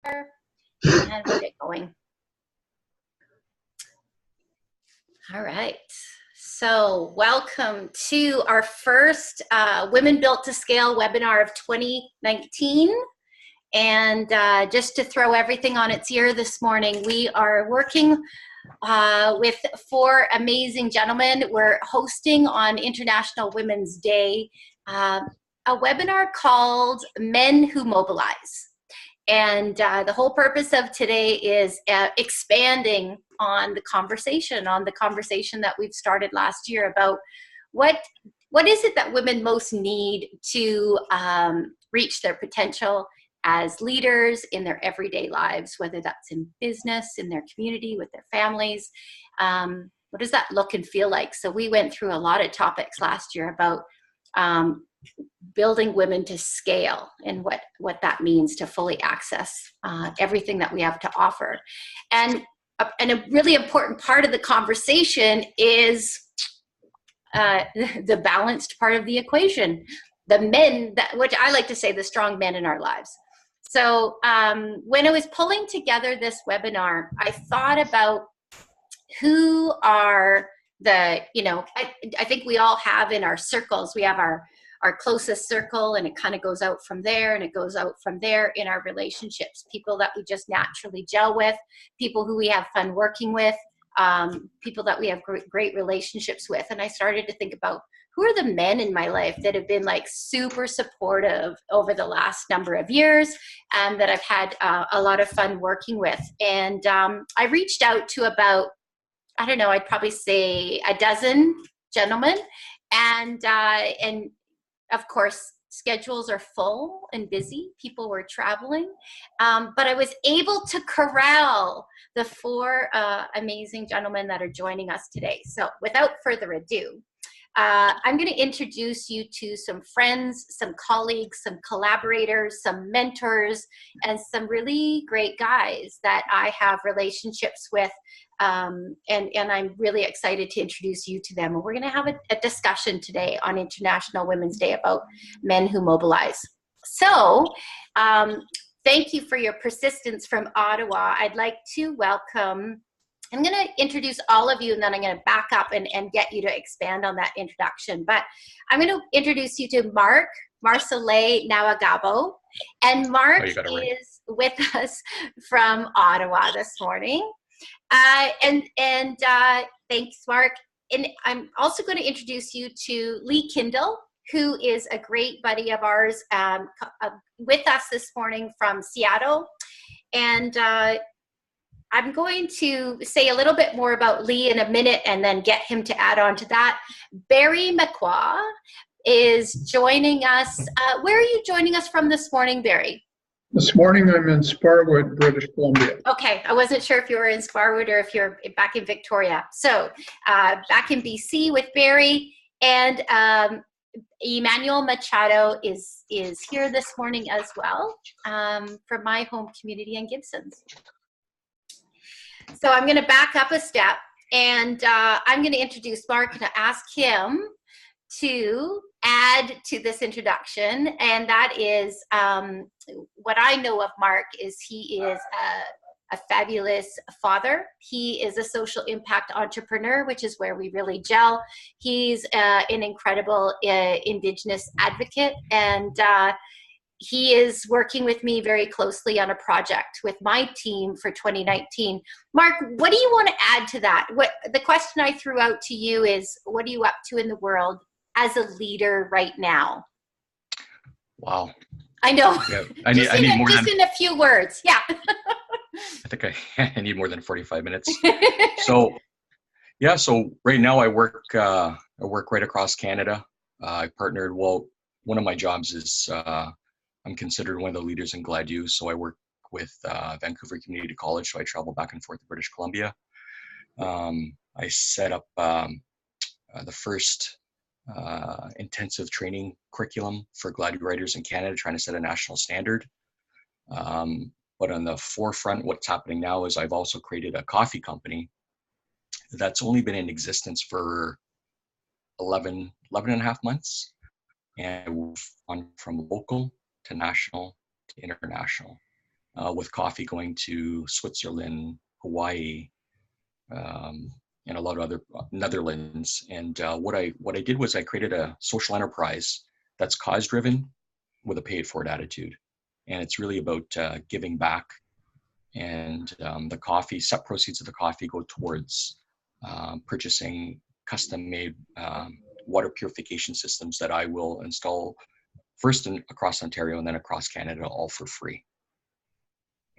and we'll get going. All right. So welcome to our first Women Built to Scale webinar of 2019. And just to throw everything on its ear this morning, we are working with 4 amazing gentlemen. We're hosting on International Women's Day a webinar called Menwhomobilize. And the whole purpose of today is expanding on the conversation that we've started last year about what is it that women most need to reach their potential as leaders in their everyday lives, whether that's in business, in their community, with their families. What does that look and feel like? So we went through a lot of topics last year about building women to scale and what that means to fully access everything that we have to offer. And a really important part of the conversation is the balanced part of the equation, the men, which I like to say, the strong men in our lives. So when I was pulling together this webinar, I thought about who are the, I think we all have in our circles, we have our closest circle, and it kind of goes out from there, and it goes out from there in our relationships. People that we just naturally gel with, people who we have fun working with, people that we have great relationships with. And I started to think about who are the men in my life that have been like super supportive over the last number of years, and that I've had a lot of fun working with. And I reached out to about, I don't know, I'd probably say a dozen gentlemen, and of course, schedules are full and busy. People were traveling, but I was able to corral the 4 amazing gentlemen that are joining us today. So without further ado, I'm going to introduce you to some friends, some colleagues, some collaborators, some mentors, and some really great guys that I have relationships with. And I'm really excited to introduce you to them. And we're going to have a discussion today on International Women's Day about men who mobilize. So thank you for your persistence from Ottawa. I'd like to welcome, I'm going to introduce all of you, and then I'm going to back up and get you to expand on that introduction. But I'm going to introduce you to Mark Marcellet Nawagabo. And Mark is with us from Ottawa this morning. Thanks, Mark. And I'm also going to introduce you to Lee Kindle, who is a great buddy of ours, with us this morning from Seattle. And I'm going to say a little bit more about Lee in a minute and then get him to add on to that. Barry McQuaw is joining us. Where are you joining us from this morning, Barry? This morning I'm in Sparwood, British Columbia. Okay, I wasn't sure if you were in Sparwood or if you're back in Victoria. So back in BC with Barry, and Emmanuel Machado is here this morning as well, from my home community in Gibsons. So I'm going to back up a step, and I'm going to introduce Mark and ask him to add to this introduction. And that is, what I know of Mark is he is a fabulous father. He is a social impact entrepreneur, which is where we really gel. He's an incredible Indigenous advocate, and he is working with me very closely on a project with my team for 2019. Mark, what do you want to add to that? The question I threw out to you is, what are you up to in the world as a leader right now? Wow. I know. Yeah, I need more just in a few words. Yeah. I think I need more than 45 minutes. So right now I work right across Canada. I partnered, one of my jobs is I'm considered one of the leaders in Glad Youth. So I work with Vancouver Community College. So I travel back and forth to British Columbia. I set up the first intensive training curriculum for Glad Youth writers in Canada, trying to set a national standard. But on the forefront, what's happening now is I've also created a coffee company that's only been in existence for 11 and a half months. And we've gone from local to national to international. with coffee going to Switzerland, Hawaii, and a lot of other Netherlands. And what I did was I created a social enterprise that's cause driven with a pay it forward attitude. And it's really about giving back. And the coffee, set proceeds of the coffee go towards purchasing custom made water purification systems that I will install first across Ontario and then across Canada, all for free.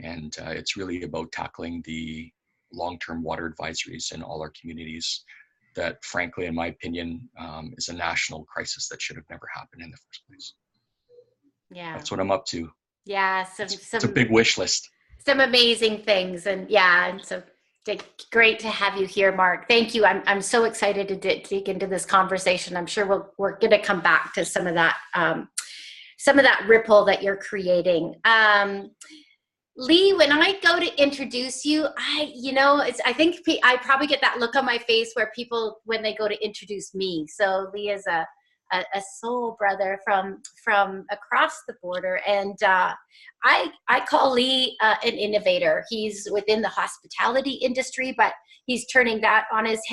And it's really about tackling the long-term water advisories in all our communities that, frankly, in my opinion, is a national crisis that should have never happened in the first place. Yeah. That's what I'm up to. Yeah. It's a big wish list. Some amazing things. And yeah, and so great to have you here, Mark. Thank you. I'm so excited to dig into this conversation. I'm sure we're going to come back to some of that ripple that you're creating. Lee, when I go to introduce you, I think I probably get that look on my face where people, when they go to introduce me. So Lee is a soul brother from across the border, and I call Lee an innovator. He's within the hospitality industry, but he's turning that on its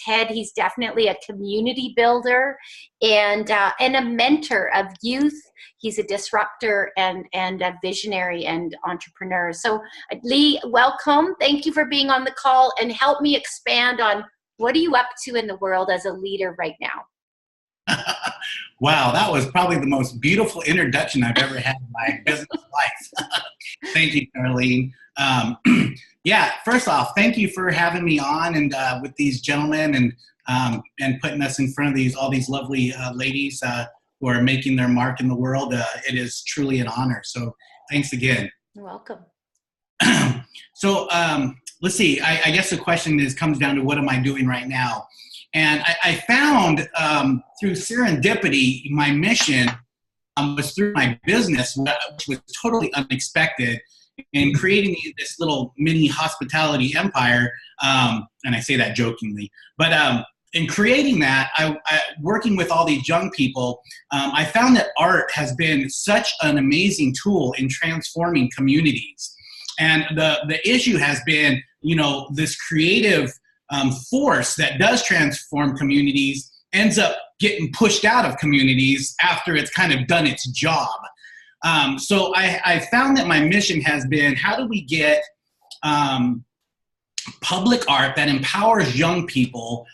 head. He's definitely a community builder and a mentor of youth. He's a disruptor and a visionary and entrepreneur. So Lee, welcome. Thank you for being on the call, and help me expand on what are you up to in the world as a leader right now? Wow, that was probably the most beautiful introduction I've ever had in my business life. Thank you, Caroline. Yeah, first off, thank you for having me on and with these gentlemen and putting us in front of all these lovely ladies who are making their mark in the world. It is truly an honor. So thanks again. You're welcome. So let's see. I guess the question comes down to what am I doing right now? And I found through serendipity, my mission was through my business, which was totally unexpected, in creating this little mini hospitality empire. And I say that jokingly, but in creating that, working with all these young people, I found that art has been such an amazing tool in transforming communities. And the issue has been, this creative force that does transform communities ends up getting pushed out of communities after it's kind of done its job. So I found that my mission has been, how do we get public art that empowers young people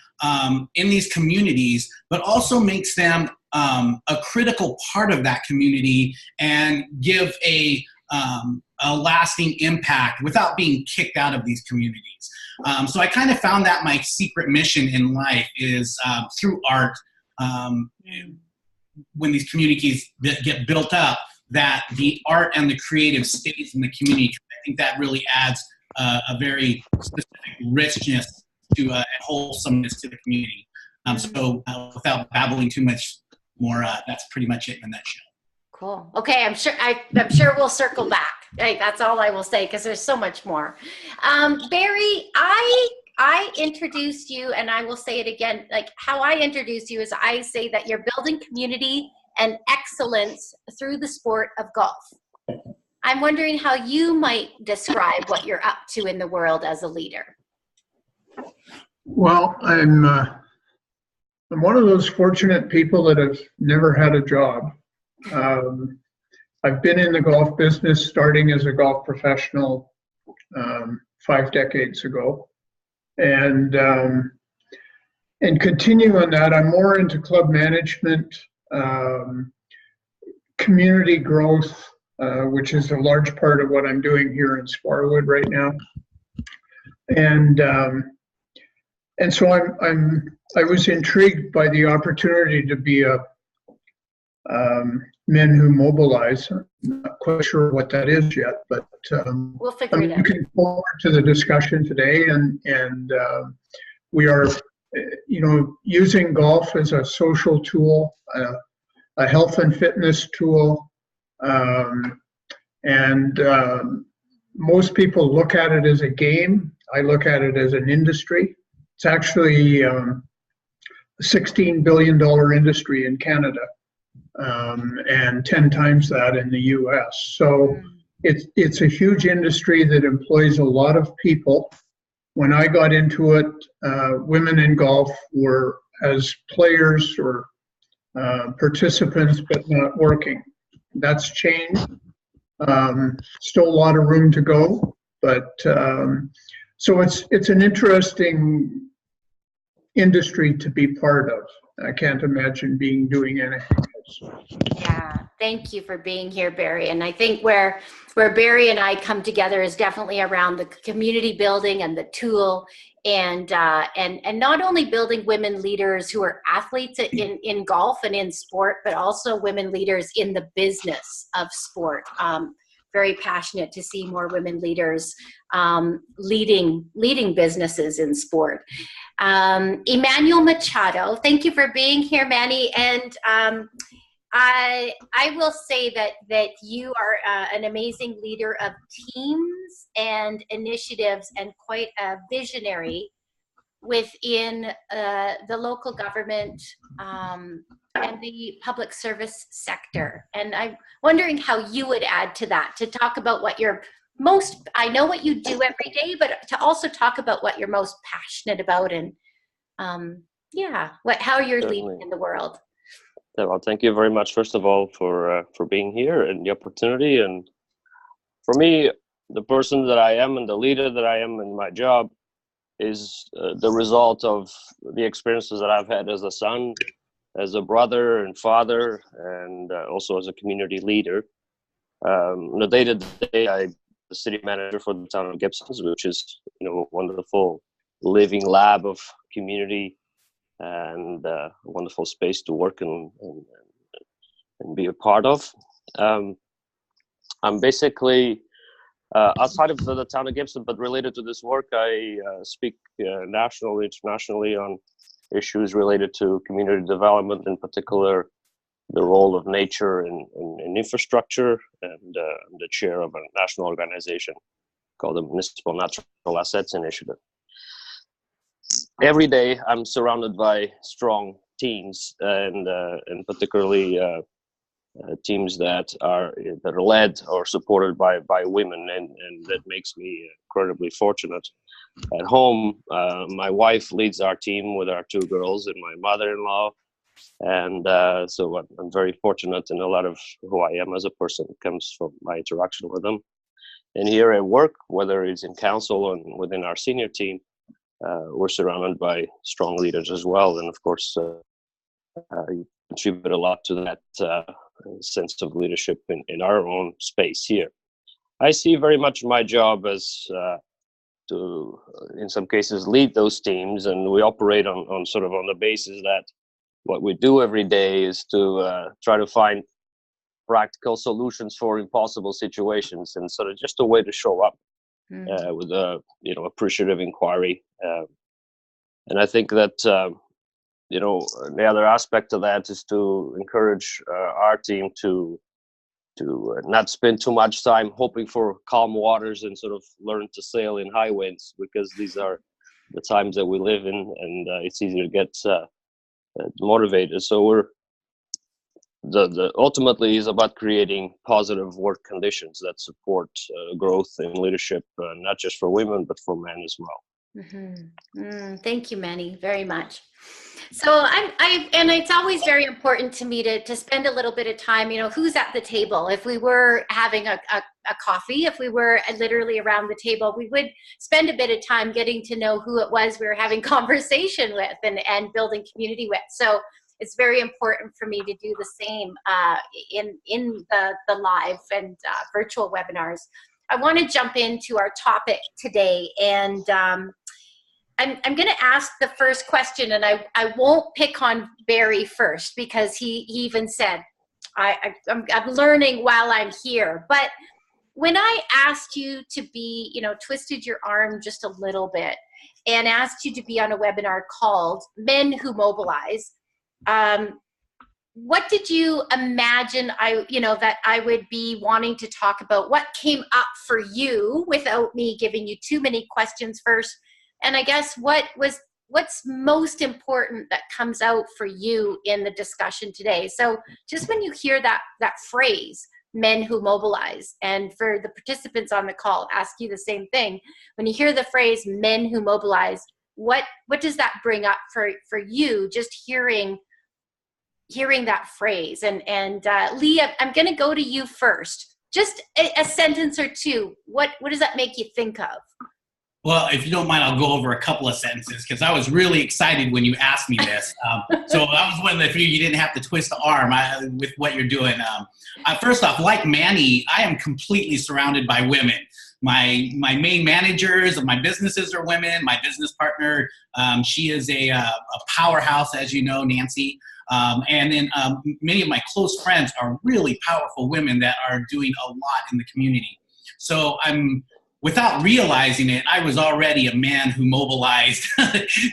in these communities, but also makes them a critical part of that community and give a lasting impact without being kicked out of these communities. So I kind of found that my secret mission in life is through art, when these communities get built up, that the art and the creative stays in the community. I think that really adds a very specific richness to and wholesomeness to the community. So without babbling too much more, that's pretty much it in a nutshell. Cool. Okay, I'm sure we'll circle back. Hey, that's all I will say, because there's so much more. Barry, I introduced you, and I will say it again. Like, how I introduce you is I say that you're building community and excellence through the sport of golf. I'm wondering how you might describe what you're up to in the world as a leader. Well, I'm one of those fortunate people that have never had a job. I've been in the golf business starting as a golf professional 5 decades ago, and continue on that. I'm more into club management, community growth, which is a large part of what I'm doing here in Sparwood right now, and so I was intrigued by the opportunity to be a Menwhomobilize. I'm not quite sure what that is yet, but we'll figure I'm it out. looking forward to the discussion today, and we are, using golf as a social tool, a health and fitness tool, and most people look at it as a game. I look at it as an industry. It's actually a $16 billion industry in Canada. And 10 times that in the US. So it's a huge industry that employs a lot of people. When I got into it, women in golf were as players or participants, but not working. That's changed. Still a lot of room to go, but so it's an interesting industry to be part of. I can't imagine doing anything else. Yeah, thank you for being here, Barry. And I think where Barry and I come together is definitely around the community building and the tool, and not only building women leaders who are athletes in golf and in sport, but also women leaders in the business of sport. Very passionate to see more women leaders leading businesses in sport. Emmanuel Machado, thank you for being here, Manny. And I will say that you are an amazing leader of teams and initiatives, and quite a visionary within the local government and the public service sector. And I'm wondering how you would add to that, to talk about what you're most, I know what you do every day, but to also talk about what you're most passionate about, and how you're Certainly. leading in the world. Yeah, well, thank you very much, first of all, for being here and the opportunity. And for me, the person that I am and the leader that I am in my job is the result of the experiences that I've had as a son, as a brother and father, and also as a community leader. On a day-to-day, I'm the city manager for the town of Gibsons, which is a wonderful living lab of community and a wonderful space to work and be a part of. I'm basically outside of the town of Gibson, but related to this work, I speak nationally, internationally on issues related to community development, in particular the role of nature in infrastructure, and I'm the chair of a national organization called the Municipal Natural Assets Initiative. Every day I'm surrounded by strong teams, and particularly teams that are led or supported by women, and that makes me incredibly fortunate. At home, my wife leads our team with our 2 girls and my mother-in-law, and so I'm very fortunate, and a lot of who I am as a person comes from my interaction with them. And here at work, whether it's in council and within our senior team, we're surrounded by strong leaders as well, and of course you contribute a lot to that sense of leadership in our own space here. I see very much my job as to, in some cases, lead those teams, and we operate on sort of on the basis that what we do every day is to try to find practical solutions for impossible situations, and sort of just a way to show up with a appreciative inquiry. And I think that the other aspect of that is to encourage our team to not spend too much time hoping for calm waters and sort of learn to sail in high winds, because these are the times that we live in, and it's easy to get motivated. So we're ultimately is about creating positive work conditions that support growth and leadership, not just for women but for men as well. Thank you, Manny, very much. So and it's always very important to me to spend a little bit of time, who's at the table. If we were having a coffee, if we were literally around the table, we would spend a bit of time getting to know who it was we were having conversation with and building community with. So it's very important for me to do the same in the live and virtual webinars. I want to jump into our topic today, and I'm going to ask the first question, and I won't pick on Barry first, because he even said, I'm learning while I'm here. But when I asked you to be, twisted your arm just a little bit and asked you to be on a webinar called Menwhomobilize, what did you imagine that I would be wanting to talk about? What came up for you without me giving you too many questions first? And I guess what's most important that comes out for you in the discussion today? So just when you hear that phrase, Men Who Mobilize. And for the participants on the call, ask you the same thing. When you hear the phrase Men Who Mobilize, what does that bring up for you, just hearing that phrase? And Lee, I'm going to go to you first. Just a sentence or two. What does that make you think of? Well, if you don't mind, I'll go over a couple of sentences because I was really excited when you asked me this. So that was one of the few you didn't have to twist the arm with what you're doing. First off, like Manny, I am completely surrounded by women. My main managers of my businesses are women. My business partner, she is a powerhouse, as you know, Nancy. And then many of my close friends are really powerful women that are doing a lot in the community. So without realizing it, I was already a man who mobilized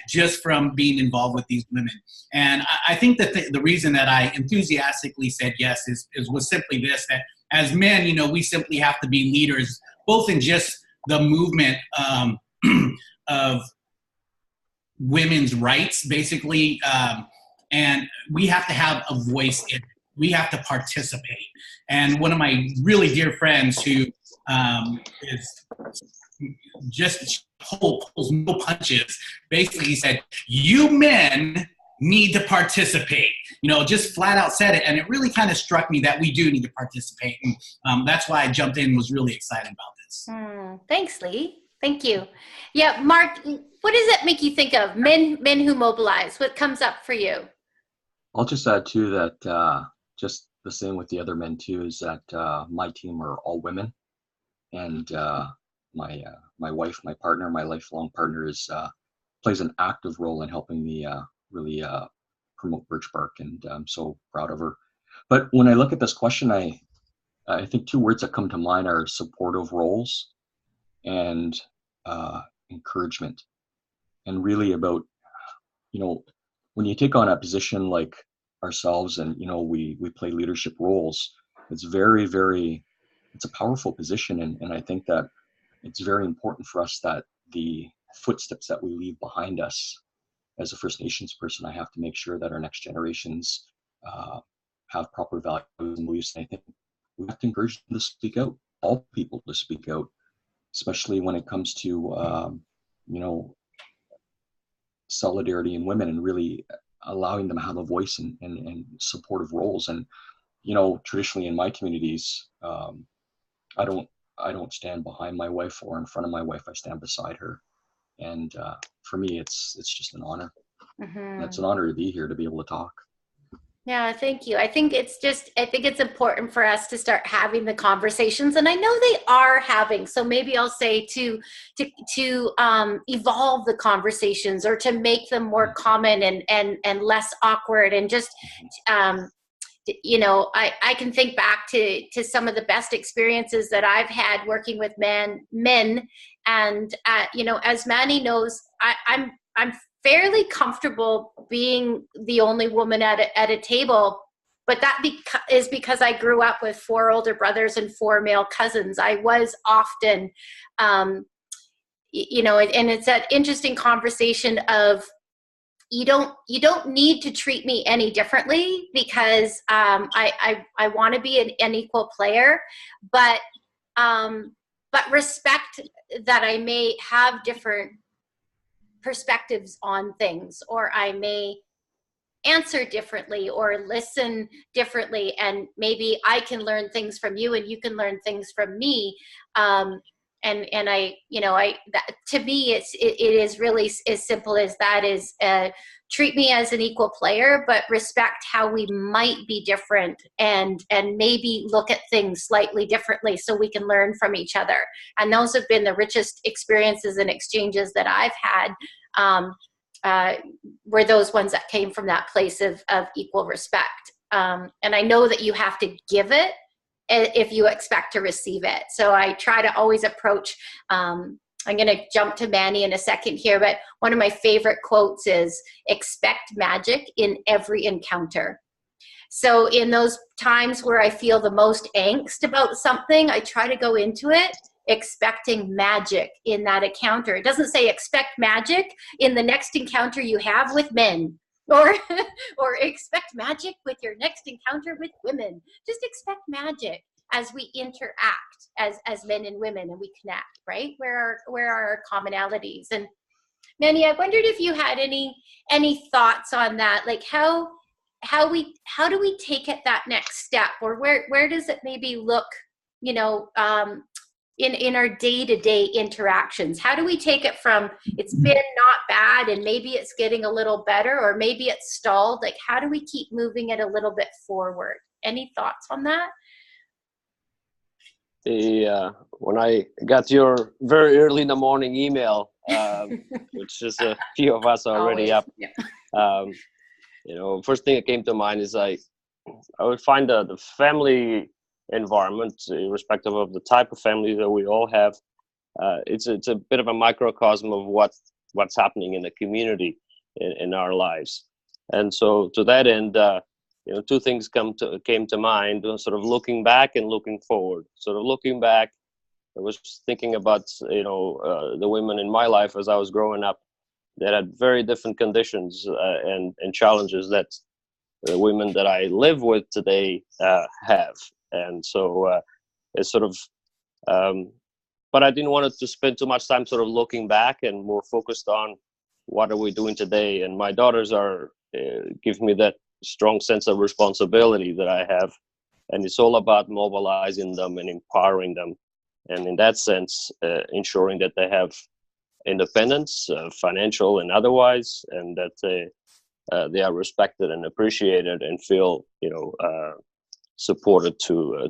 just from being involved with these women. And I think that the reason that I enthusiastically said yes was simply this, that as men, we simply have to be leaders, both in just the movement of women's rights, basically, and we have to have a voice in it. We have to participate. And one of my really dear friends who is just pulls no punches, basically said, you men need to participate. Just flat out said it. And it really kind of struck me that we do need to participate. And that's why I jumped in and was really excited about this. Thanks, Lee. Thank you. Yeah, Mark, what does that make you think of? Men Who Mobilize. What comes up for you? I'll just add too that just the same with the other men too, is that my team are all women, and my wife, my partner, my lifelong partner plays an active role in helping me really promote Birch Bark, and I'm so proud of her. But when I look at this question, I think two words that come to mind are supportive roles and encouragement, and really about, when you take on a position like ourselves and, we play leadership roles, it's very, very, it's a powerful position. And I think that it's very important for us that the footsteps that we leave behind us as a First Nations person, I have to make sure that our next generations have proper values and beliefs. And I think we have to encourage them to speak out, all people to speak out, especially when it comes to, solidarity in women, and really allowing them to have a voice and supportive roles. And, traditionally in my communities, I don't stand behind my wife or in front of my wife. I stand beside her. And for me, it's just an honor. Mm-hmm. It's an honor to be here, to be able to talk. Yeah, thank you. I think it's important for us to start having the conversations, and I know they are having. So maybe I'll say to evolve the conversations, or to make them more common and less awkward, and just I can think back to some of the best experiences that I've had working with men, and as Manny knows, I'm fairly comfortable being the only woman at a table, but that is because I grew up with 4 older brothers and 4 male cousins. I was often, and it's that interesting conversation of, you don't need to treat me any differently, because I want to be an equal player, but respect that I may have different perspectives on things, or I may answer differently or listen differently, and maybe I can learn things from you and you can learn things from me. And that, to me, it is really as simple as that, is treat me as an equal player, but respect how we might be different, and maybe look at things slightly differently so we can learn from each other. And those have been the richest experiences and exchanges that I've had, were those ones that came from that place of equal respect. And I know that you have to give it if you expect to receive it. So I try to always approach, I'm going to jump to Manny in a second here, but one of my favorite quotes is, expect magic in every encounter. So in those times where I feel the most angst about something, I try to go into it expecting magic in that encounter. It doesn't say expect magic in the next encounter you have with men, or expect magic with your next encounter with women. Just expect magic. as we interact as men and women and we connect, right? Where are our commonalities? And Manny, I wondered if you had any thoughts on that, like how do we take it that next step, or where does it maybe look, you know, in our day-to-day interactions? How do we take it from it's been not bad and maybe it's getting a little better, or maybe it's stalled? Like, how do we keep moving it a little bit forward? Any thoughts on that? When I got your very early in the morning email, which is a few of us are already up, you know, first thing that came to mind is I would find the family environment, irrespective of the type of family that we all have, it's a bit of a microcosm of what's happening in the community in our lives. And so to that end, you know, two things came to mind, sort of looking back and looking forward. Sort of looking back, I was thinking about, you know, the women in my life as I was growing up that had very different conditions and challenges that the women that I live with today have. And so it's sort of, but I didn't want it to spend too much time sort of looking back and more focused on what are we doing today. And my daughters are give me that strong sense of responsibility that I have. And it's all about mobilizing them and empowering them. And in that sense, ensuring that they have independence, financial and otherwise, and that they are respected and appreciated and feel, you know, supported to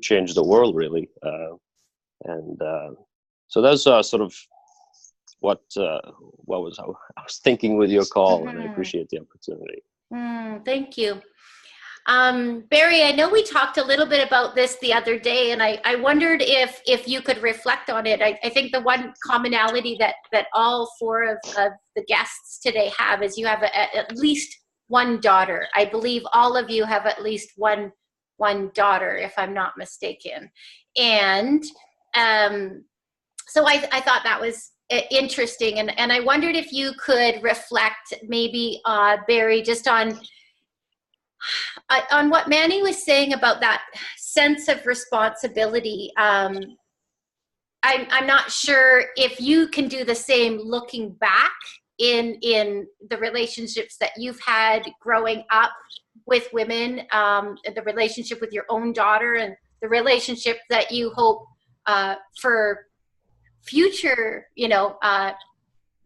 change the world, really. So those are sort of what I was thinking with your call, and I appreciate the opportunity. Thank you. Barry, I know we talked a little bit about this the other day, and I wondered if you could reflect on it. I think the one commonality that all four of the guests today have is you have at least one daughter. I believe all of you have at least one daughter, if I'm not mistaken. And so I thought that was interesting, and I wondered if you could reflect maybe, Barry, just on what Manny was saying about that sense of responsibility. I'm not sure if you can do the same looking back in the relationships that you've had growing up with women, the relationship with your own daughter, and the relationship that you hope for future, you know,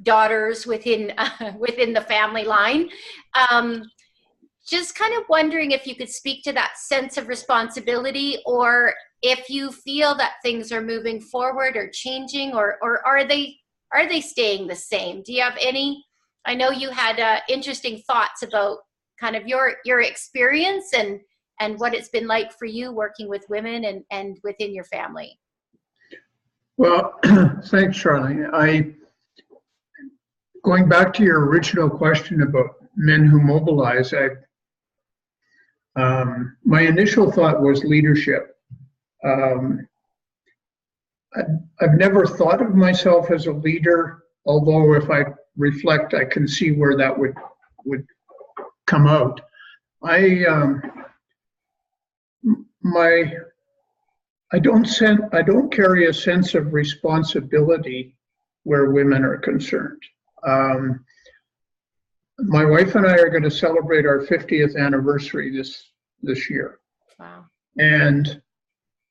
daughters within the family line. Just kind of wondering if you could speak to that sense of responsibility, or if you feel that things are moving forward or changing, or are they staying the same? Do you have any? I know you had interesting thoughts about kind of your experience and what it's been like for you working with women and within your family. Well, thanks, Charlene. Going back to your original question about Menwhomobilize, my initial thought was leadership. I've never thought of myself as a leader, although if I reflect, I can see where that would come out. I don't carry a sense of responsibility where women are concerned. My wife and I are going to celebrate our 50th anniversary this year. Wow. And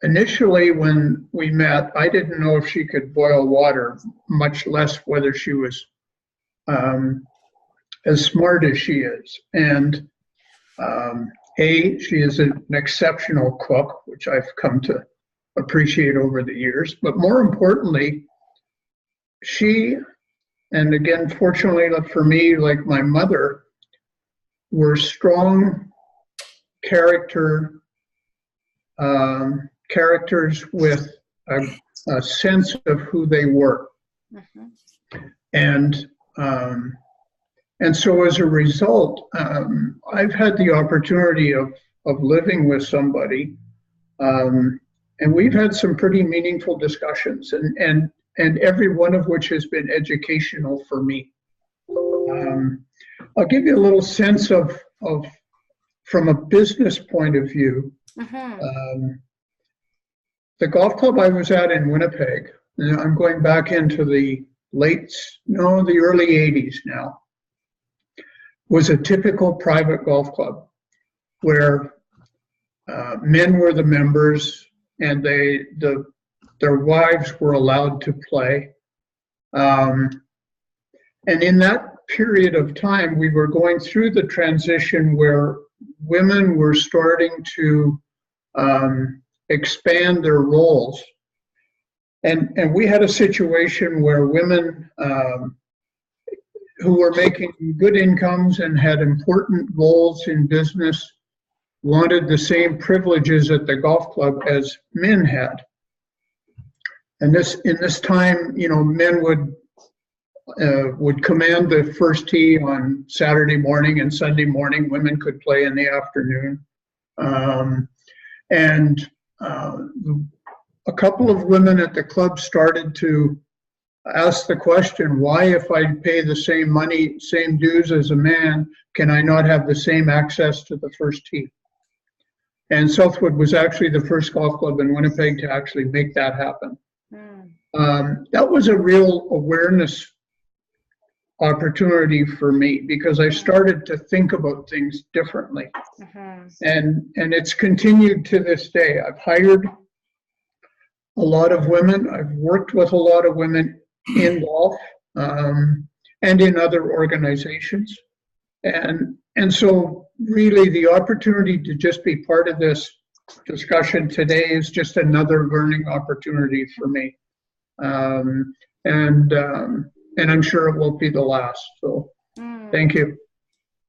initially when we met, I didn't know if she could boil water, much less whether she was as smart as she is. And she is an exceptional cook, which I've come to appreciate over the years. But more importantly, she, and again, fortunately for me, like my mother, were strong characters with a sense of who they were. Mm-hmm. And so as a result, I've had the opportunity of living with somebody, and we've had some pretty meaningful discussions, and every one of which has been educational for me. I'll give you a little sense of from a business point of view. Mm-hmm. the golf club I was at in Winnipeg, and I'm going back into the the early 80s now, was a typical private golf club where men were the members and their wives were allowed to play. And in that period of time, we were going through the transition where women were starting to expand their roles. And we had a situation where women who were making good incomes and had important roles in business wanted the same privileges at the golf club as men had. And in this time, men would command the first tee on Saturday morning, and Sunday morning women could play in the afternoon. And a couple of women at the club started to ask the question, why, if I pay the same money, same dues as a man, can I not have the same access to the first tee? And Southwood was actually the first golf club in Winnipeg to actually make that happen. That was a real awareness opportunity for me, because I started to think about things differently. And it's continued to this day. I've hired a lot of women. I've worked with a lot of women in golf and in other organizations. And so really the opportunity to just be part of this discussion today is just another learning opportunity for me. And I'm sure it won't be the last. So thank you.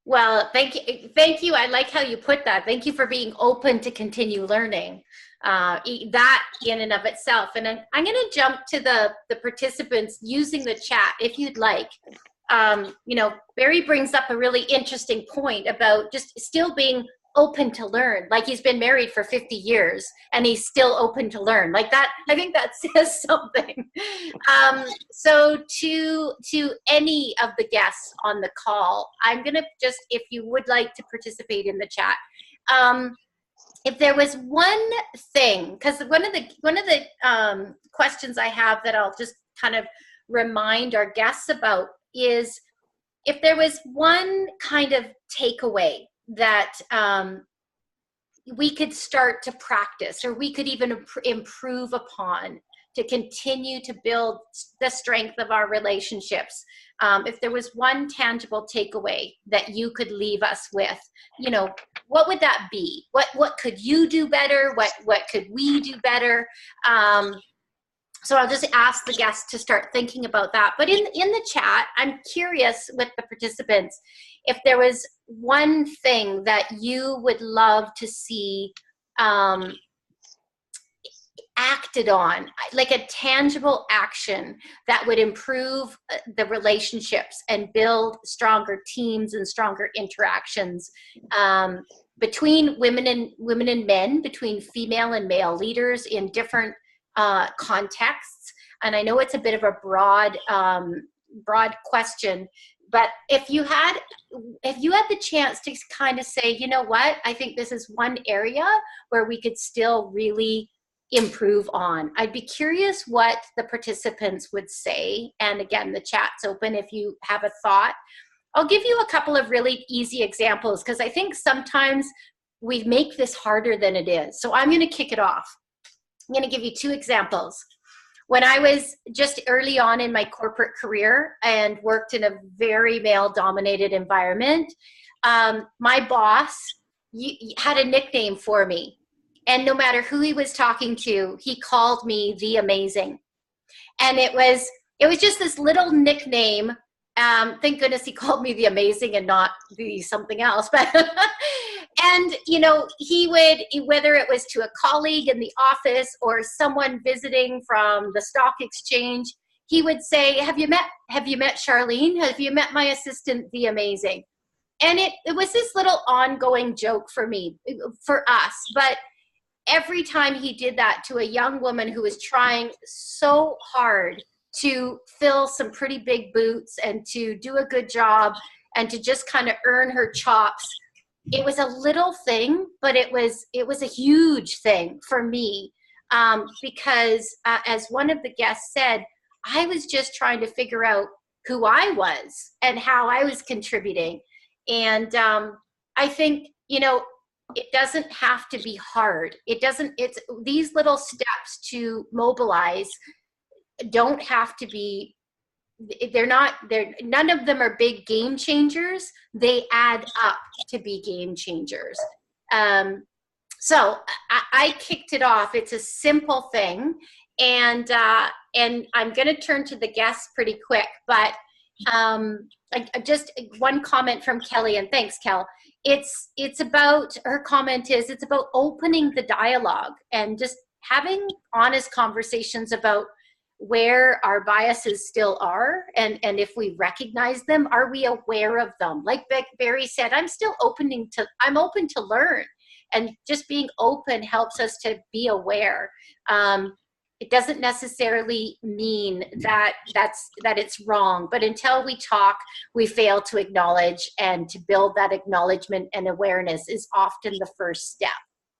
Well, thank you. Thank you. I like how you put that. Thank you for being open to continue learning. That in and of itself. And I'm going to jump to the participants using the chat if you'd like. Barry brings up a really interesting point about just still being open to learn. Like, he's been married for 50 years and he's still open to learn. Like that, I think that says something. So to any of the guests on the call, I'm going to just, if you would like to participate in the chat, if there was one thing, because one of the questions I have that I'll just kind of remind our guests about is, if there was one kind of takeaway that we could start to practice, or we could even improve upon to continue to build the strength of our relationships. If there was one tangible takeaway that you could leave us with, what would that be? What could you do better? What could we do better? So I'll just ask the guests to start thinking about that. But in the chat, I'm curious with the participants, if there was one thing that you would love to see acted on, like a tangible action that would improve the relationships and build stronger teams and stronger interactions between women and men, between female and male leaders in different contexts. And I know it's a bit of a broad question, but if you had the chance to kind of say, you know what, I think this is one area where we could still really improve on, I'd be curious what the participants would say. And again, the chat's open if you have a thought. I'll give you a couple of really easy examples, because I think sometimes we make this harder than it is. So I'm going to kick it off. I'm going to give you two examples. When I was just early on in my corporate career and worked in a very male-dominated environment, my boss had a nickname for me. And no matter who he was talking to, he called me the Amazing. And it was just this little nickname. Thank goodness he called me the Amazing and not the something else. But and he would, whether it was to a colleague in the office or someone visiting from the stock exchange, he would say, have you met Charlene? Have you met my assistant, the Amazing? And it was this little ongoing joke for us. But every time he did that to a young woman who was trying so hard to fill some pretty big boots and to do a good job and to just kind of earn her chops, it was a little thing, but it was a huge thing for me because as one of the guests said, I was just trying to figure out who I was and how I was contributing. And I think, it doesn't have to be hard. It's these little steps to mobilize don't have to be, none of them are big game changers. They add up to be game changers. So I kicked it off. It's a simple thing, and I'm going to turn to the guests pretty quick. But just one comment from Kelly, and thanks, Kel. It's about, her comment is, it's about opening the dialogue and just having honest conversations about where our biases still are, and if we recognize them, are we aware of them? Like Barry said, I'm open to learn, and just being open helps us to be aware. It doesn't necessarily mean that it's wrong, but until we talk, we fail to acknowledge, and to build that acknowledgement and awareness is often the first step.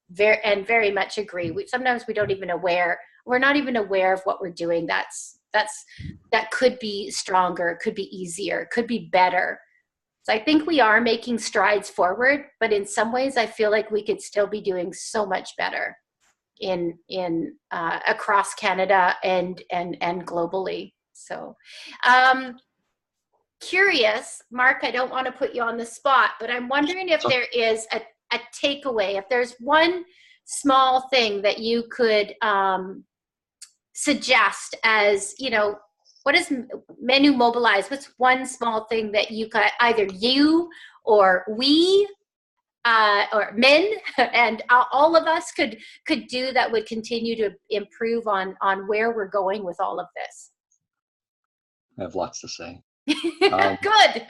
Very much agree. Sometimes we're not even aware of what we're doing. That could be stronger, could be easier, could be better. So I think we are making strides forward, but in some ways I feel like we could still be doing so much better in across Canada and globally. So curious, Mark, I don't want to put you on the spot, but I'm wondering if there is a takeaway, if there's one small thing that you could suggest as, what is Menwhomobilize? What's one small thing that you could, either you or we or men and all of us could do that would continue to improve on where we're going with all of this? I have lots to say. Good.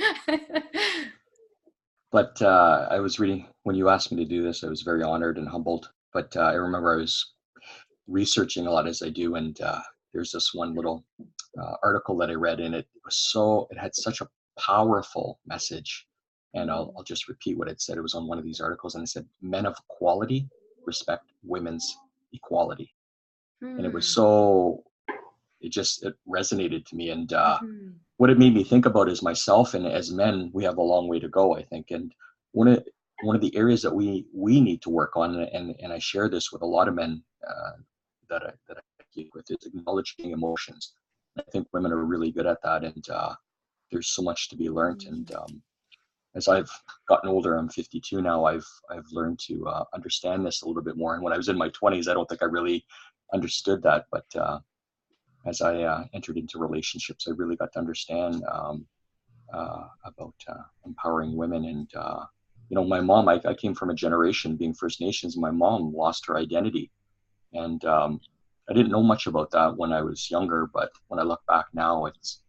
But I was reading, when you asked me to do this, I was very honored and humbled. But I remember I was researching a lot, as I do, and there's this one little article that I read, and it had such a powerful message. And I'll just repeat what it said. It was on one of these articles, and it said, "Men of quality respect women's equality." And it was it resonated to me. And what it made me think about is myself, and as men, we have a long way to go, I think. And one of the areas that we need to work on, and I share this with a lot of men that I speak with, is acknowledging emotions. I think women are really good at that, and there's so much to be learned. And as I've gotten older, I'm 52 now, I've learned to understand this a little bit more. And when I was in my 20s, I don't think I really understood that. But as I entered into relationships, I really got to understand about empowering women. And my mom, I came from a generation, being First Nations, my mom lost her identity. And I didn't know much about that when I was younger, but when I look back now, it's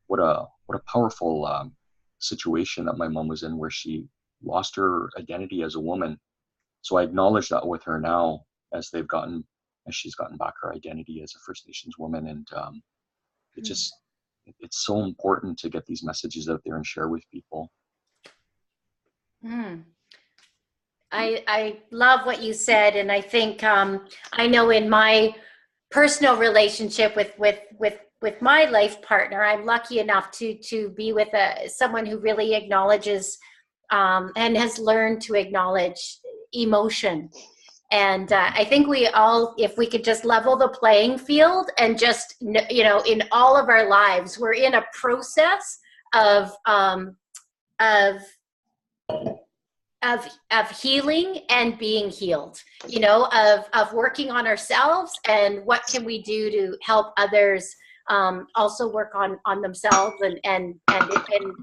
what a powerful situation that my mom was in, where she lost her identity as a woman. So I acknowledge that with her now, as she's gotten back her identity as a First Nations woman. And it's so important to get these messages out there and share with people. I love what you said, and I think I know in my personal relationship with my life partner, I'm lucky enough to be with someone who really acknowledges and has learned to acknowledge emotion. And I think we all, if we could just level the playing field and just, in all of our lives, we're in a process of healing and being healed, of working on ourselves, and what can we do to help others also work on themselves and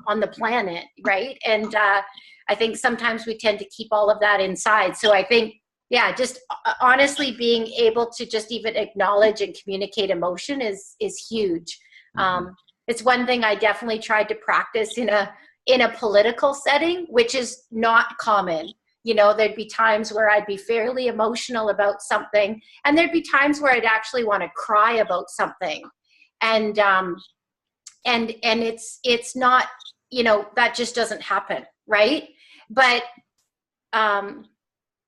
on the planet, right? And I think sometimes we tend to keep all of that inside. So I think, just honestly being able to just even acknowledge and communicate emotion is huge. It's one thing I definitely tried to practice in a political setting, which is not common. There'd be times where I'd be fairly emotional about something, and there'd be times where I'd actually want to cry about something. And it's not, that just doesn't happen, right? But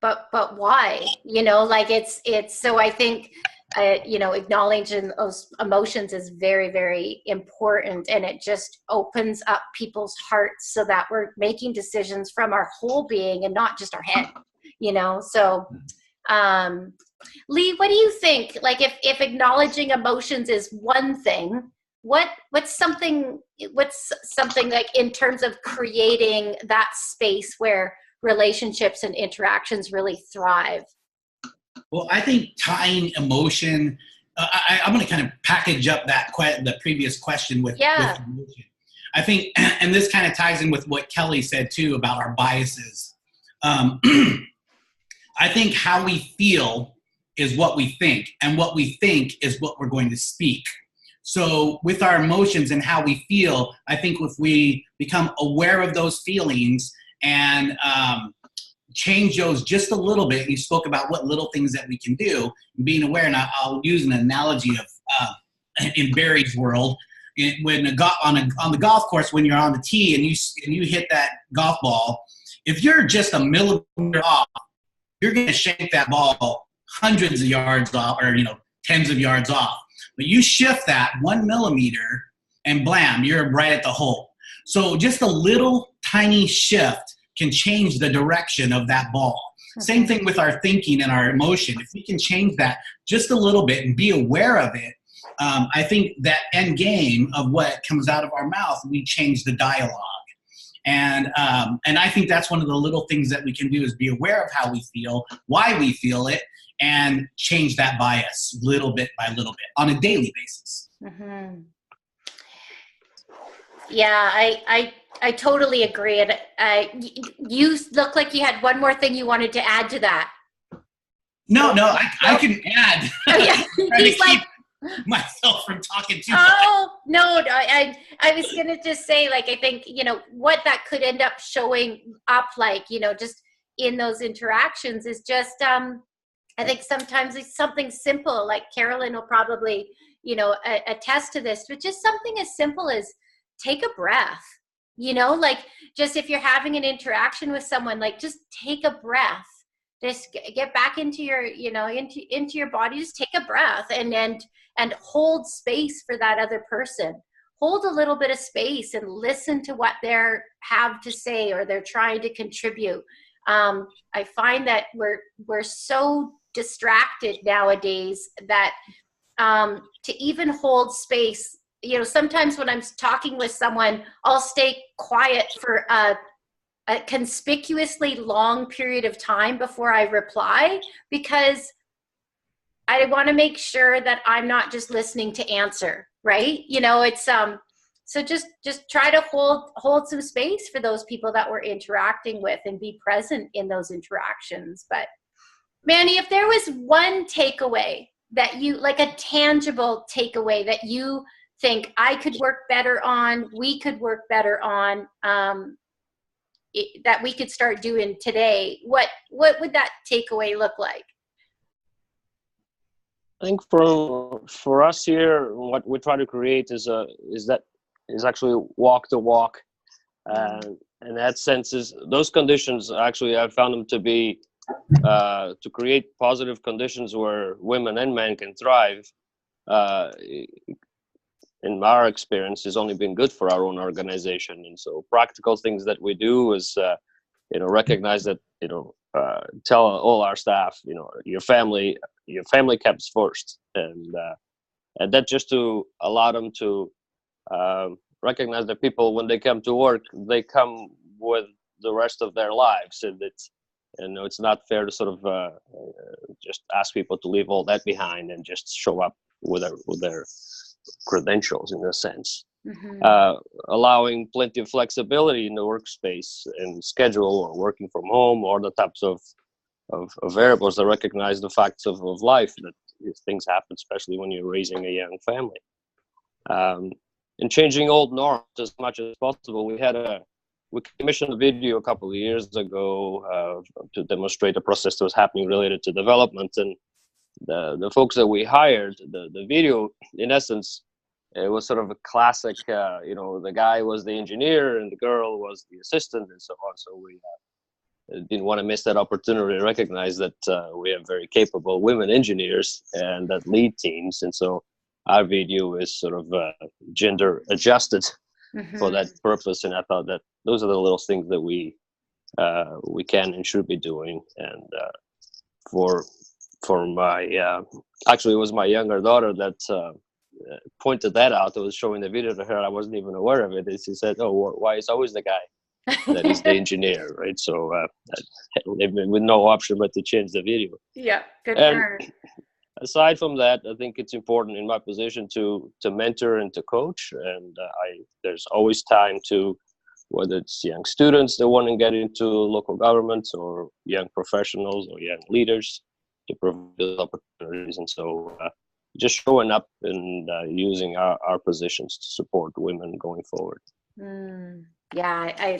but why? Like it's so I think acknowledging those emotions is very, very important, and it just opens up people's hearts so that we're making decisions from our whole being and not just our head. So Lee, what do you think? Like if acknowledging emotions is one thing, what's something like in terms of creating that space where relationships and interactions really thrive? Well, I think tying emotion, I'm going to kind of package up the previous question with emotion. I think, and this kind of ties in with what Kelly said too about our biases. I think how we feel is what we think, and what we think is what we're going to speak. So with our emotions and how we feel, I think if we become aware of those feelings and change those just a little bit, you spoke about what little things that we can do, and being aware, and I'll use an analogy of in Barry's world, when on the golf course, when you're on the tee and you hit that golf ball, if you're just a millimeter off, you're going to shake that ball hundreds of yards off, or tens of yards off. But you shift that 1 millimeter, and blam, you're right at the hole. So just a little tiny shift can change the direction of that ball. Same thing with our thinking and our emotion. If we can change that just a little bit and be aware of it, I think that end game of what comes out of our mouth, we change the dialogue. And I think that's one of the little things that we can do, is be aware of how we feel, why we feel it, and change that bias little bit by little bit on a daily basis. Mm-hmm. Yeah, I totally agree. And you look like you had one more thing you wanted to add to that. No, I can add. Oh, yeah. He's like, myself from talking too much. Oh, no, I was going to just say, like, I think, what that could end up showing up, like, just in those interactions is just, I think sometimes it's something simple, like Carolyn will probably, attest to this, but just something as simple as take a breath, like just if you're having an interaction with someone, like just take a breath, just get back into your, into your body, just take a breath and hold space for that other person. Hold a little bit of space and listen to what they have to say or they're trying to contribute. I find that we're so distracted nowadays that to even hold space, sometimes when I'm talking with someone, I'll stay quiet for a conspicuously long period of time before I reply, because I want to make sure that I'm not just listening to answer, right? It's so just try to hold some space for those people that we're interacting with and be present in those interactions. But Manny, if there was one takeaway that you, like a tangible takeaway that you think I could work better on, we could work better on, that we could start doing today, what would that takeaway look like? I think for us here, what we try to create is actually walk the walk. In that sense, is those conditions actually I found them to be to create positive conditions where women and men can thrive. In our experience, has only been good for our own organization. And so practical things that we do is recognize that tell all our staff, your family comes first, and that just to allow them to recognize that people, when they come to work, they come with the rest of their lives, and it's not fair to sort of just ask people to leave all that behind and just show up with their credentials, in a sense. Mm-hmm. Allowing plenty of flexibility in the workspace and schedule, or working from home, or the types of variables that recognize the facts of life, that things happen, especially when you're raising a young family. And changing old norms as much as possible. We commissioned a video a couple of years ago to demonstrate a process that was happening related to development, and the folks that we hired, the video, in essence, it was sort of a classic, the guy was the engineer and the girl was the assistant, and so on. So didn't want to miss that opportunity to recognize that we have very capable women engineers and that lead teams. And so our video is sort of gender adjusted for that purpose. And I thought that those are the little things that we can and should be doing. And for my actually, it was my younger daughter that pointed that out. I was showing the video to her. I wasn't even aware of it. And she said, "Oh, why is always the guy that is the engineer?" Right? So with no option but to change the video. Yeah, good And for her. aside from that, I think it's important in my position to mentor and to coach. And there's always time to, whether it's young students that want to get into local governments or young professionals or young leaders, to provide opportunities. And so just showing up and using our positions to support women going forward. Yeah,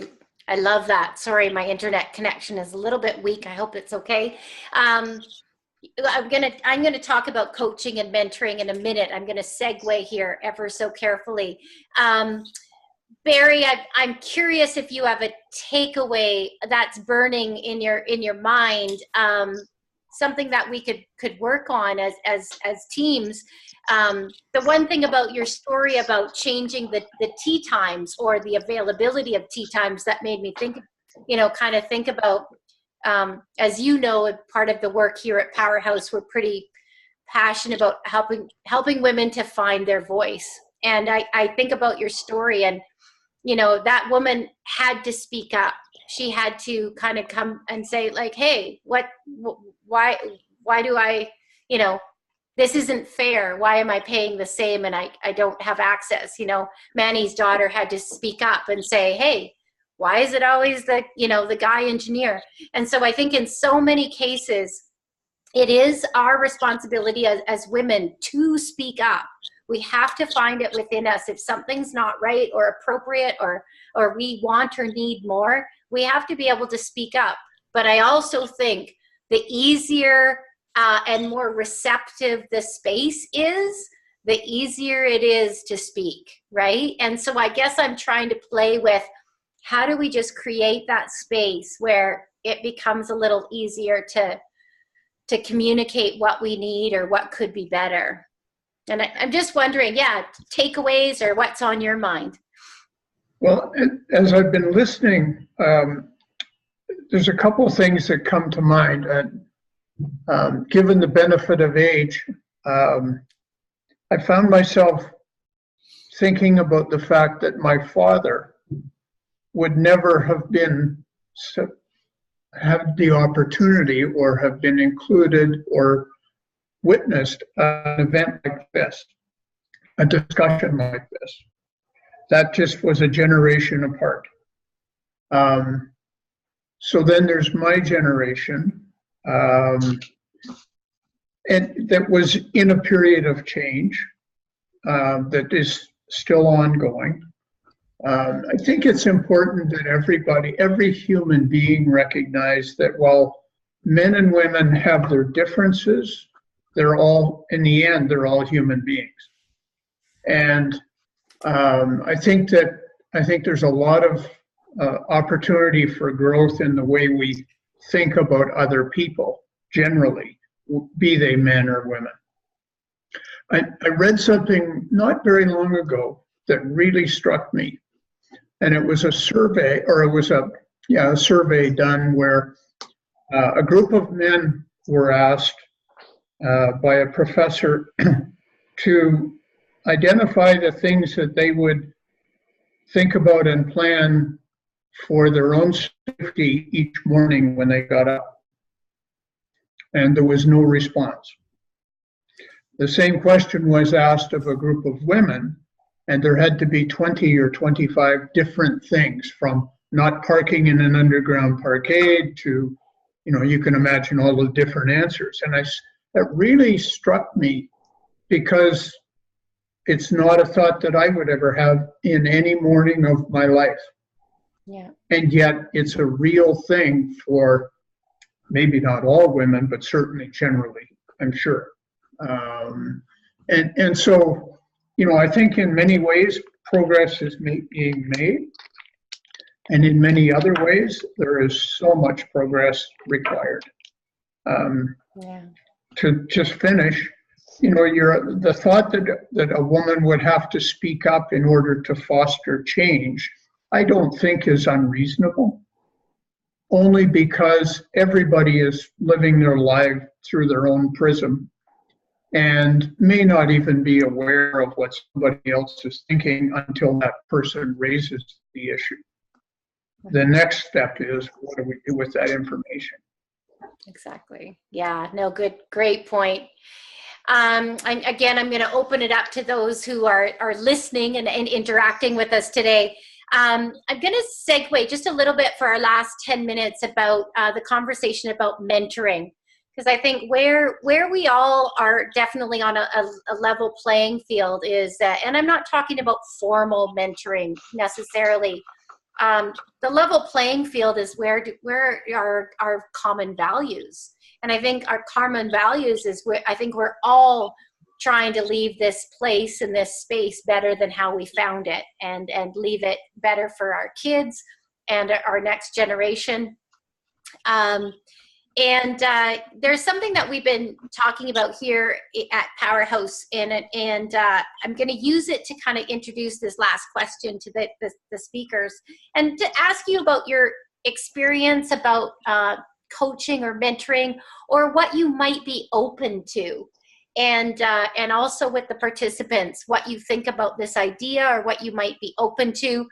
I love that. Sorry, my internet connection is a little bit weak. I hope it's okay. I'm gonna talk about coaching and mentoring in a minute. I'm gonna segue here ever so carefully. Barry, I'm curious if you have a takeaway that's burning in your mind, something that we could work on as teams. The one thing about your story about changing the tea times or the availability of tea times that made me think, kind of think about, as you know, part of the work here at Powerhouse, we're pretty passionate about helping women to find their voice. And I think about your story, and that woman had to speak up. She had to kind of come and say, like, hey, why do I, this isn't fair. Why am I paying the same and I don't have access? Manny's daughter had to speak up and say, hey, why is it always the guy engineer? And so I think in so many cases, it is our responsibility as women to speak up. We have to find it within us. If something's not right or appropriate or we want or need more, we have to be able to speak up. But I also think the easier and more receptive the space is, the easier it is to speak, right? And so I guess I'm trying to play with, how do we just create that space where it becomes a little easier to communicate what we need or what could be better? And I'm just wondering, takeaways or what's on your mind? Well, as I've been listening, there's a couple things that come to mind. Given the benefit of age, I found myself thinking about the fact that my father would never have had the opportunity or have been included or witnessed an event like this, a discussion like this. That just was a generation apart. So then there's my generation, and that was in a period of change that is still ongoing. I think it's important that every human being recognize that while men and women have their differences, they're all, in the end, they're all human beings. And I think there's a lot of opportunity for growth in the way we think about other people generally, be they men or women. I read something not very long ago that really struck me. And it was a survey, or it was a survey done where a group of men were asked by a professor to identify the things that they would think about and plan for their own safety each morning when they got up. And there was no response. The same question was asked of a group of women, and there had to be 20 or 25 different things, from not parking in an underground parkade to, you can imagine all the different answers. And that really struck me, because it's not a thought that I would ever have in any morning of my life. Yeah. And yet it's a real thing for maybe not all women, but certainly generally, I'm sure. And so, I think in many ways progress is being made. And in many other ways, there is so much progress required. Yeah. To just finish, the thought that a woman would have to speak up in order to foster change, I don't think is unreasonable, only because everybody is living their life through their own prism and may not even be aware of what somebody else is thinking until that person raises the issue. The next step is, what do we do with that information? Exactly. Yeah, no, great point. I'm going to open it up to those who are listening and interacting with us today. I'm going to segue just a little bit for our last 10 minutes about the conversation about mentoring, because I think where we all are definitely on a level playing field is that, and I'm not talking about formal mentoring necessarily. The level playing field is where are our common values. And I think our common values is where I think we're all trying to leave this place and this space better than how we found it, and leave it better for our kids and our next generation. And there's something that we've been talking about here at Powerhouse, and I'm going to use it to kind of introduce this last question to the speakers, and to ask you about your experience about coaching or mentoring, or what you might be open to, and also with the participants, what you think about this idea or what you might be open to.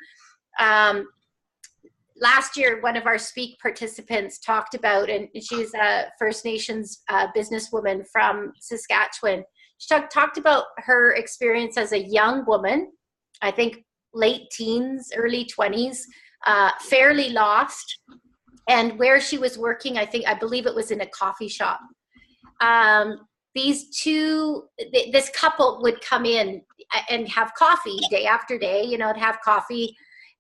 Last year, one of our speak participants talked about, and she's a First Nations businesswoman from Saskatchewan. She talked about her experience as a young woman, I think late teens, early 20s, fairly lost, and where she was working, I believe it was in a coffee shop. This couple would come in and have coffee day after day, have coffee.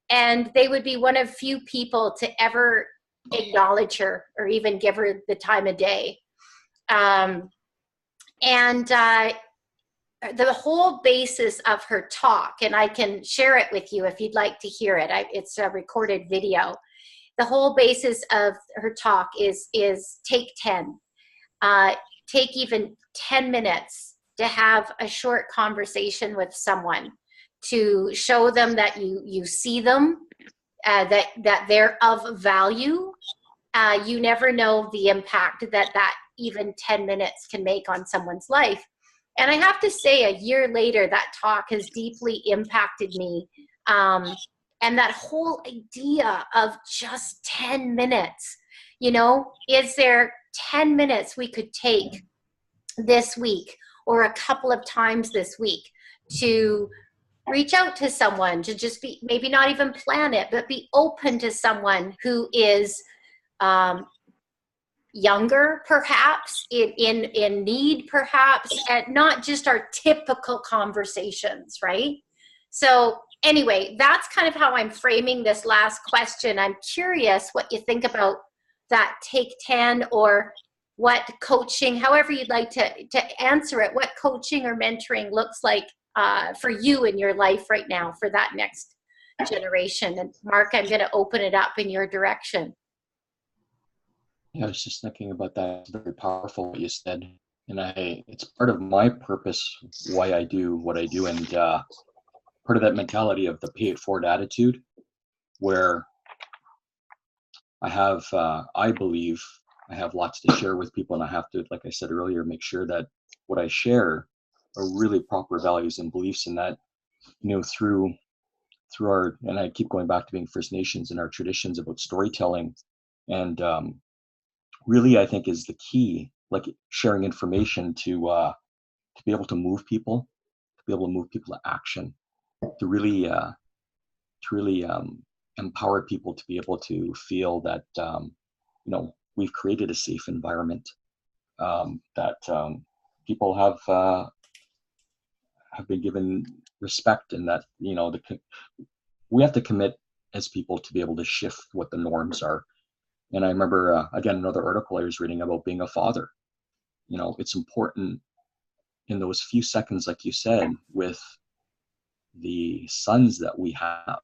And they would be one of few people to ever acknowledge her or even give her the time of day. The whole basis of her talk, and I can share it with you if you'd like to hear it. It's a recorded video. The whole basis of her talk is take 10. Take even 10 minutes to have a short conversation with someone, to show them that you see them, that they're of value. You never know the impact that even 10 minutes can make on someone's life. And I have to say, a year later, that talk has deeply impacted me. And that whole idea of just 10 minutes, is there 10 minutes we could take this week or a couple of times this week to reach out to someone, to just be, maybe not even plan it, but be open to someone who is younger, perhaps, in need, perhaps, and not just our typical conversations, right? So anyway, that's kind of how I'm framing this last question. I'm curious what you think about that take 10, or what coaching, however you'd like to answer it, what coaching or mentoring looks like for you in your life right now for that next generation. And Mark, I'm going to open it up in your direction. Yeah, I was just thinking about that. It's very powerful what you said, and it's part of my purpose why I do what I do, and part of that mentality of the pay it forward attitude, where I believe I have lots to share with people, and I have to, like I said earlier, make sure that what I share are really proper values and beliefs, and that, through our, and I keep going back to being First Nations and our traditions about storytelling, and really I think is the key, like sharing information to be able to move people, to action, to really empower people to be able to feel that we've created a safe environment, that people have been given respect, and that we have to commit as people to be able to shift what the norms are. And I remember again another article I was reading about being a father. It's important in those few seconds, like you said, with the sons that we have,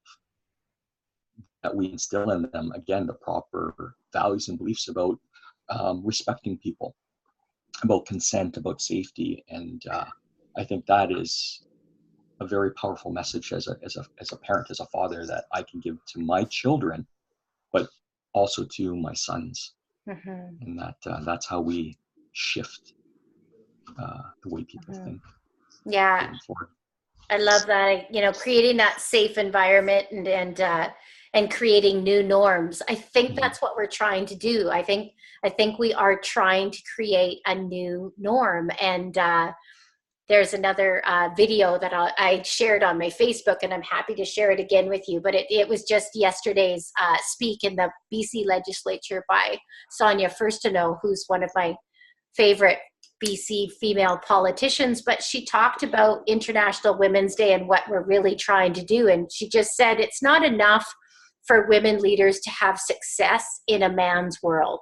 that we instill in them, again, the proper values and beliefs about respecting people, about consent, about safety. And I think that is a very powerful message as a parent, as a father, that I can give to my children, but also to my sons. And that's how we shift the way people think. Yeah, I love that. You know, creating that safe environment and creating new norms. I think that's what we're trying to do. I think we are trying to create a new norm. And there's another video that I shared on my Facebook, and I'm happy to share it again with you. But it was just yesterday's speak in the BC legislature by Sonia Furstenau, who's one of my favorite BC female politicians. But she talked about International Women's Day and what we're really trying to do. And she just said it's not enough for women leaders to have success in a man's world.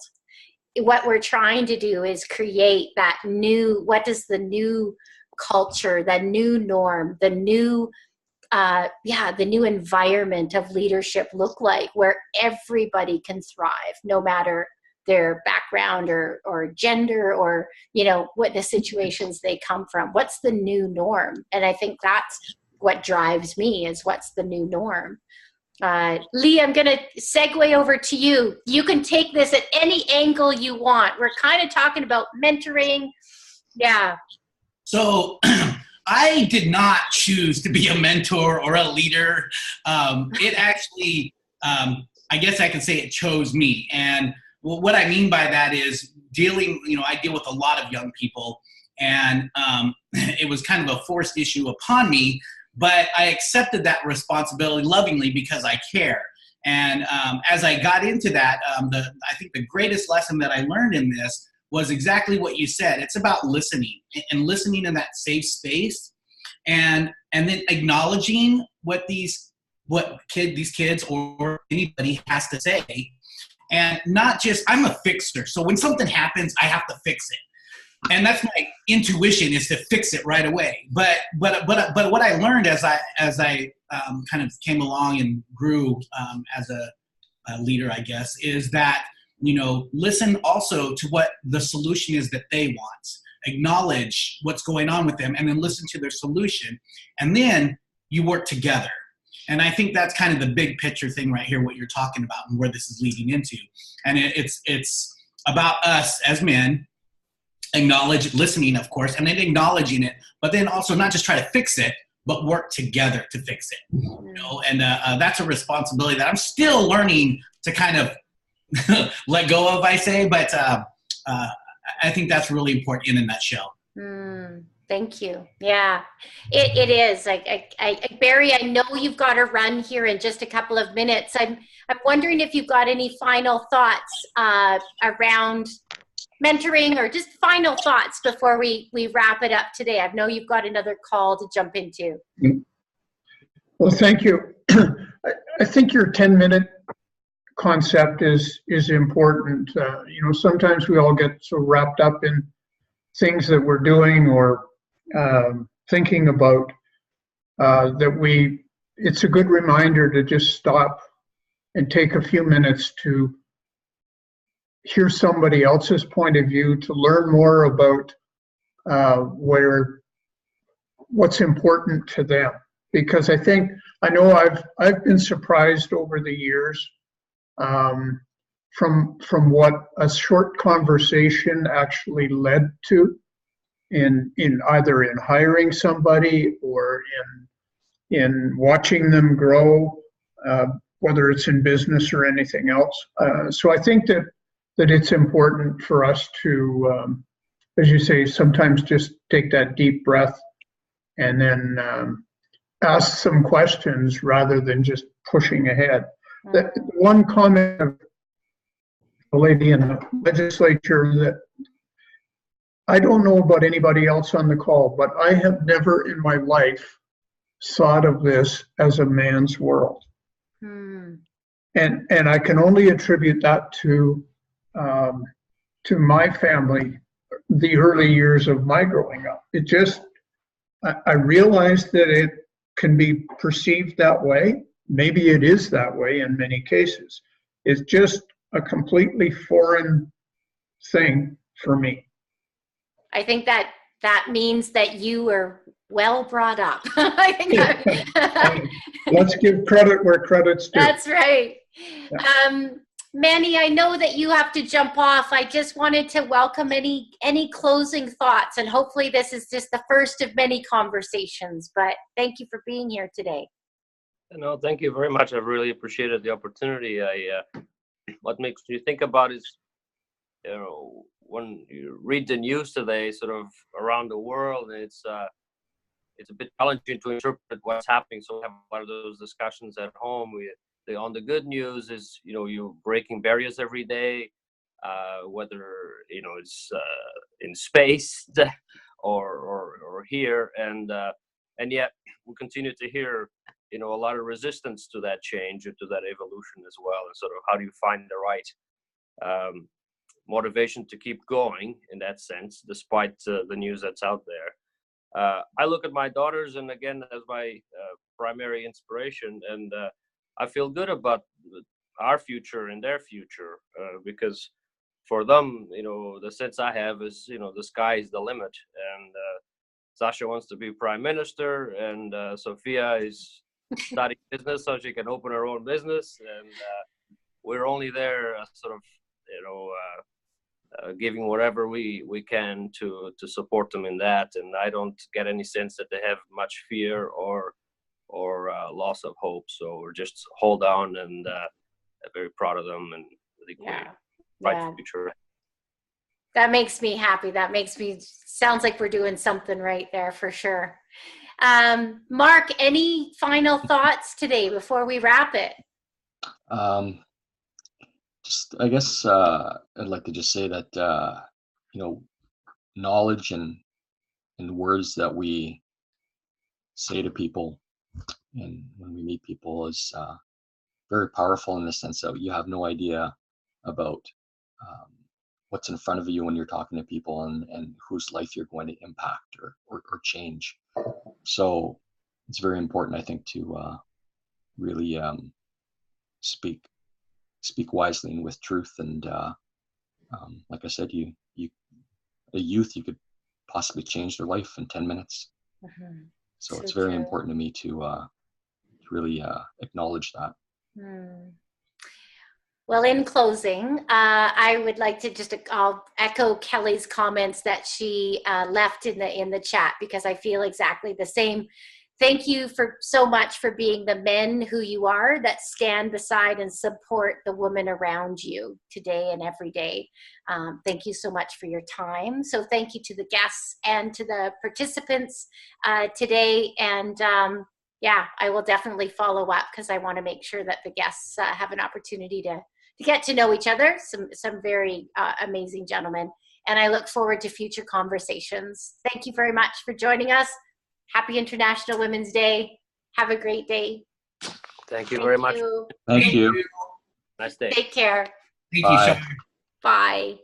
What we're trying to do is create that new, what does the new culture, the new norm, the new the new environment of leadership look like, where everybody can thrive, no matter their background or gender, or, you know, what the situations they come from. What's the new norm? And I think that's what drives me, is what's the new norm. Lee, I'm going to segue over to you. You can take this at any angle you want. We're kind of talking about mentoring. Yeah. So I did not choose to be a mentor or a leader. It actually, I guess I can say it chose me. And what I mean by that is I deal with a lot of young people, and it was kind of a forced issue upon me, but I accepted that responsibility lovingly because I care. And as I got into that, I think the greatest lesson that I learned in this was exactly what you said. It's about listening, and listening in that safe space, and then acknowledging what these kids or anybody has to say, and not just, I'm a fixer. So when something happens, I have to fix it. And that's my intuition, is to fix it right away. But what I learned as I kind of came along and grew as a leader, I guess, is that, you know, listen also to what the solution is that they want. Acknowledge what's going on with them, and then listen to their solution. And then you work together. And I think that's kind of the big picture thing right here, what you're talking about and where this is leading into. And it's about us as men, listening, of course, and then acknowledging it, but then also not just try to fix it, but work together to fix it. You know, and that's a responsibility that I'm still learning to kind of let go of, I say, but I think that's really important in a nutshell. Thank you. Yeah, it is. Barry, I know you've got to run here in just a couple of minutes. I'm wondering if you've got any final thoughts around mentoring, or just final thoughts before we wrap it up today. I know you've got another call to jump into. Well, thank you. I think your 10-minute concept is important. You know, sometimes we all get so wrapped up in things that we're doing or thinking about that it's a good reminder to just stop and take a few minutes to hear somebody else's point of view, to learn more about what's important to them. Because I know I've been surprised over the years from what a short conversation actually led to in either in hiring somebody or in watching them grow, whether it's in business or anything else. So I think that it's important for us to, as you say, sometimes just take that deep breath and then ask some questions rather than just pushing ahead. That one comment of a lady in the legislature that I don't know about anybody else on the call, but I have never in my life thought of this as a man's world. And I can only attribute that to my family, the early years of my growing up. It just, I realized that it can be perceived that way, maybe it is that way in many cases. It's just a completely foreign thing for me. I think that means that you were well brought up. I think Let's give credit where credit's due. that's right. Yeah. Manny, I know that you have to jump off. I just wanted to welcome any closing thoughts, and hopefully this is just the first of many conversations, but thank you for being here today. No, thank you very much. I really appreciated the opportunity. What makes me think about is, when you read the news today, sort of around the world, it's a bit challenging to interpret what's happening. So we have a lot of those discussions at home. On the good news is, you're breaking barriers every day, whether it's in space or here, and yet we continue to hear a lot of resistance to that change and to that evolution as well. And sort of how do you find the right motivation to keep going in that sense, despite the news that's out there. I look at my daughters, and again, as my primary inspiration, and I feel good about our future and their future, because for them, the sense I have is, the sky is the limit. And Sasha wants to be prime minister, and Sophia is studying business so she can open her own business. And we're only there sort of, giving whatever we can to support them in that. And I don't get any sense that they have much fear or loss of hope. So we're just hold on, and very proud of them, and I think we're bright future. That makes me happy. Sounds like we're doing something right there for sure. Mark, any final thoughts today before we wrap it? Just, I guess I'd like to just say that knowledge and words that we say to people and when we meet people is very powerful, in the sense that you have no idea about what's in front of you when you're talking to people, and whose life you're going to impact or change. So it's very important, I think, to really speak wisely and with truth. And like I said, a youth, you could possibly change their life in 10 minutes. Mm-hmm. So it's very important to me to really acknowledge that. Well, in closing, I would like to I'll echo Kelly's comments that she left in the chat, because I feel exactly the same. Thank you so much for being the men who you are, that stand beside and support the women around you today and every day. Thank you so much for your time. So thank you to the guests and to the participants today. And I will definitely follow up, because I want to make sure that the guests have an opportunity to get to know each other. Some very amazing gentlemen. And I look forward to future conversations. Thank you very much for joining us. Happy International Women's Day. Have a great day. Thank you very much. Thank you. Nice day. Take care. Thank you, Sean. Bye.